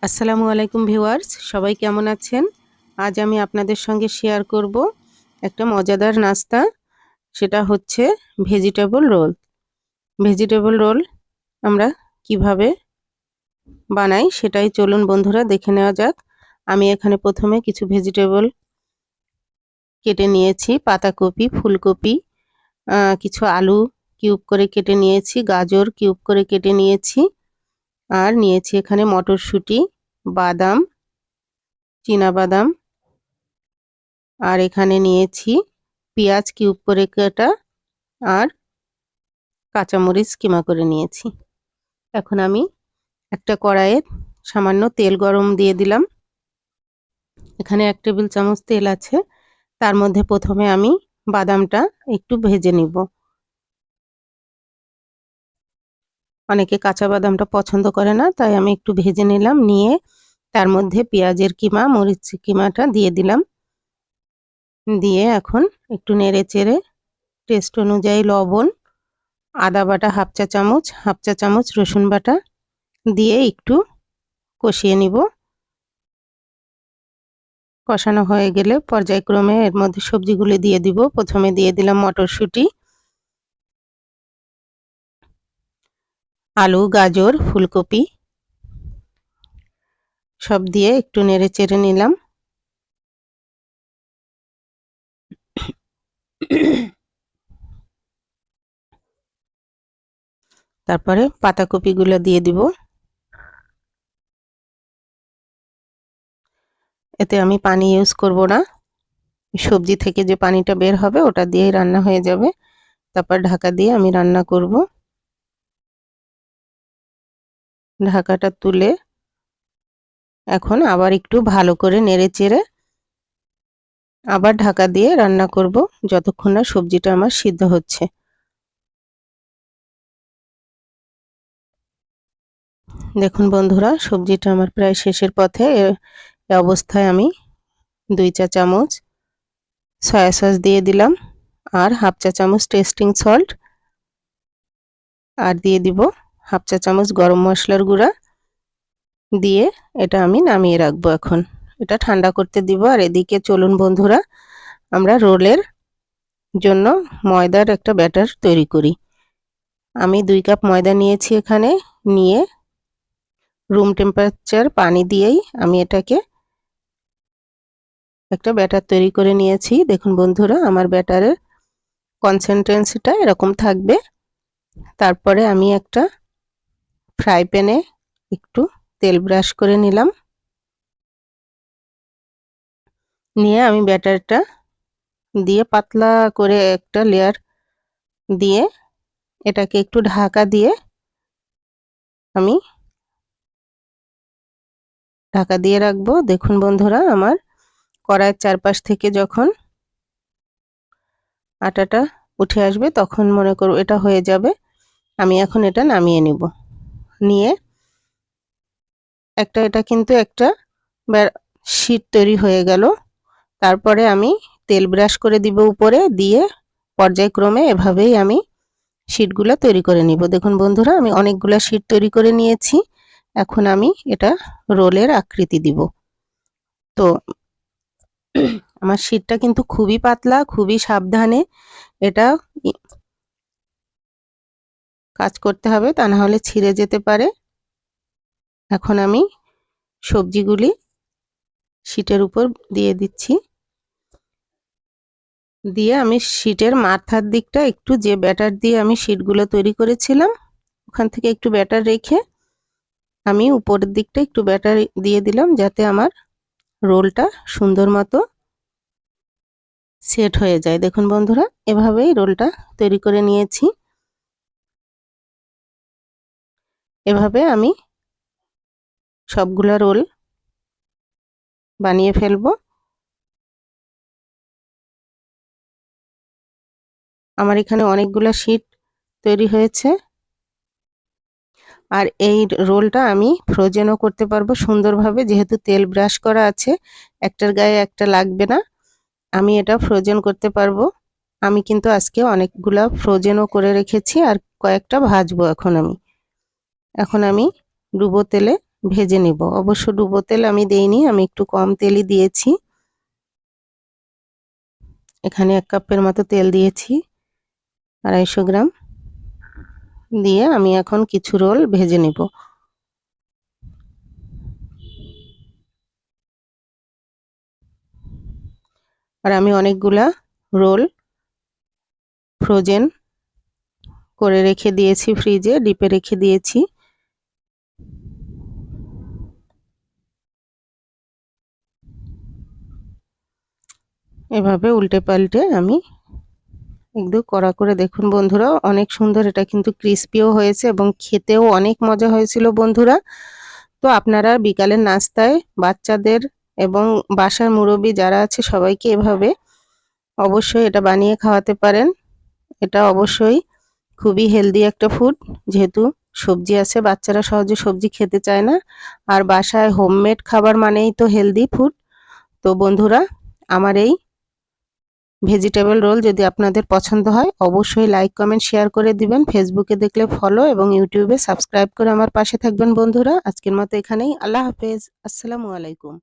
আসসালামু আলাইকুম ভিউয়ার্স, সবাই কেমন আছেন? আজ আমি আপনাদের সঙ্গে শেয়ার করব একটা মজাদার নাস্তা। সেটা হচ্ছে ভেজিটেবল রোল। ভেজিটেবল রোল আমরা কিভাবে বানাই সেটাই চলুন বন্ধুরা দেখে নেওয়া যাক। আমি এখানে প্রথমে কিছু ভেজিটেবল কেটে নিয়েছি, পাতাকপি, ফুলকপি, কিছু আলু কিউব করে কেটে নিয়েছি, গাজর কিউব করে কেটে নিয়েছি, আর নিয়েছি এখানে মটরশুঁটি, বাদাম, চীনাবাদাম, আর এখানে নিয়েছি পেঁয়াজ কিউব করে কাটা, আর কাঁচামরিচ কিমা করে নিয়েছি। এখন আমি একটা কড়াইয়ে সামান্য তেল গরম দিয়ে দিলাম। এখানে 1 টেবিল চামচ তেল আছে। তার মধ্যে প্রথমে আমি বাদামটা একটু ভেজে নিব। অনেকে কাঁচা বাদামটা পছন্দ করে না, তাই আমি একটু ভেজে নিলাম। নিয়ে তার মধ্যে পেঁয়াজের কিমা, মরিচ কিমাটা দিয়ে দিলাম। দিয়ে এখন একটু নেড়ে চেড়ে টেস্ট অনুযায়ী লবণ, আদা বাটা হাফ চা চামচ রসুন বাটা দিয়ে একটু কষিয়ে নিব। কষানো হয়ে গেলে পর্যায়ক্রমে এর মধ্যে সবজিগুলি দিয়ে দিব। প্রথমে দিয়ে দিলাম মটরশুঁটি, আলু, গাজর, ফুলকপি সব দিয়ে একটু নেড়ে চেড়ে নিলাম। তারপরে পাতাকপিগুলো দিয়ে দিব। এতে আমি পানি ইউজ করব না, সবজি থেকে যে পানিটা বের হবে ওটা দিয়েই রান্না হয়ে যাবে। তারপর ঢাকা দিয়ে আমি রান্না করব। ঢাকাটা তুলে এখন আবার একটু ভালো করে নেড়ে চেড়ে আবার ঢাকা দিয়ে রান্না করব যতক্ষণ না সবজিটা আমার সিদ্ধ হচ্ছে। দেখুন বন্ধুরা, সবজিটা আমার প্রায় শেষের পথে। এ অবস্থায় আমি 2 চা চামচ সয়া সস দিয়ে দিলাম, আর হাফ চা চামচ টেস্টিং সল্ট, আর দিয়ে দিব হাফ চা চামচ গরম মশলার গুঁড়া। দিয়ে এটা আমি নামিয়ে রাখবো। এখন এটা ঠান্ডা করতে দিব। আর এদিকে চলুন বন্ধুরা আমরা রোলের জন্য ময়দার একটা ব্যাটার তৈরি করি। আমি 2 কাপ ময়দা নিয়েছি এখানে। নিয়ে রুম টেম্পারেচার পানি দিয়েই আমি এটাকে একটা ব্যাটার তৈরি করে নিয়েছি। দেখুন বন্ধুরা, আমার ব্যাটারের কনসিস্টেন্সিটা এরকম থাকবে। তারপরে আমি একটা ফ্রাই প্যানে একটু তেল ব্রাশ করে নিলাম। নিয়ে আমি ব্যাটারটা দিয়ে পাতলা করে একটা লেয়ার দিয়ে এটাকে একটু ঢাকা দিয়ে আমি ঢাকা দিয়ে রাখবো। দেখুন বন্ধুরা, আমার কড়াইয়ের চারপাশ থেকে যখন আটাটা উঠে আসবে তখন মনে করো এটা হয়ে যাবে। আমি এখন এটা নামিয়ে নিব। নিয়ে এটা কিন্তু একটা শীট তৈরি হয়ে গেল। তারপরে আমি তেল ব্রাশ করে দিব উপরে, দিয়ে পর্যায়ক্রমে এভাবেই আমি শীটগুলো তৈরি করে নিব। দেখুন বন্ধুরা, আমি অনেকগুলো শীট তৈরি করে নিয়েছি। এখন আমি এটা রোলের আকৃতি দিব। তো আমার শীটটা কিন্তু খুবই পাতলা, খুবই সাবধানে এটা কাজ করতে হবে, তা না হলে ছিঁড়ে যেতে পারে। এখন আমি সবজিগুলি শীটের উপর দিয়ে দিচ্ছি। দিয়ে আমি শীটের মাথার দিকটা একটু, যে ব্যাটার দিয়ে আমি শীটগুলো তৈরি করেছিলাম ওখান থেকে একটু ব্যাটার রেখে আমি উপরের দিকটা একটু ব্যাটার দিয়ে দিলাম, যাতে আমার রোলটা সুন্দর মতো সেট হয়ে যায়। দেখুন বন্ধুরা, এভাবেই রোলটা তৈরি করে নিয়েছি। এভাবে আমি সবগুলা রোল বানিয়ে ফেলবো। আমার এখানে অনেকগুলা শীট তৈরি হয়েছে। আর এই রোলটা আমি ফ্রোজেনও করতে পারবো সুন্দরভাবে, যেহেতু তেল ব্রাশ করা আছে, একটার গায়ে একটা লাগবে না। আমি এটা ফ্রোজেন করতে পারবো। আমি কিন্তু আজকে অনেকগুলা ফ্রোজেনও করে রেখেছি, আর কয়েকটা ভাজবো। এখন আমি ডুবো তেলে ভেজে নিব। অবশ্য ডুবো তেল আমি দেইনি, আমি একটু কম তেলই দিয়েছি। এখানে 1 কাপের মতো তেল দিয়েছি, 250 গ্রাম দিয়ে আমি এখন কিছু রোল ভেজে নিব। আর আমি অনেকগুলা রোল ফ্রোজেন করে রেখে দিয়েছি, ফ্রিজে ডিপে রেখে দিয়েছি। এভাবে উল্টে পাল্টে আমি একদম কড়া করে দেখুন বন্ধুরা, অনেক সুন্দর, এটা কিন্তু ক্রিস্পিও হয়েছে এবং খেতেও অনেক মজা হয়েছিল বন্ধুরা। তো আপনারা বিকালের নাস্তায় বাচ্চাদের এবং বাসার মুরব্বি যারা আছে সবাইকে এভাবে অবশ্যই এটা বানিয়ে খাওয়াতে পারেন। এটা অবশ্যই খুবই হেলদি একটা ফুড, যেহেতু সবজি আছে, বাচ্চারা সহজে সবজি খেতে চায় না। আর বাসায় হোমমেড খাবার মানেই তো হেলদি ফুড। তো বন্ধুরা, আমার এই ভেজিটেবল রোল যদি আপনাদের পছন্দ হয় অবশ্যই লাইক কমেন্ট শেয়ার করে দিবেন। ফেসবুকে দেখলে ফলো এবং ইউটিউবে সাবস্ক্রাইব করে আমার পাশে থাকবেন বন্ধুরা। আজকের মতো এখানেই, আল্লাহ হাফেজ, আসসালামু আলাইকুম।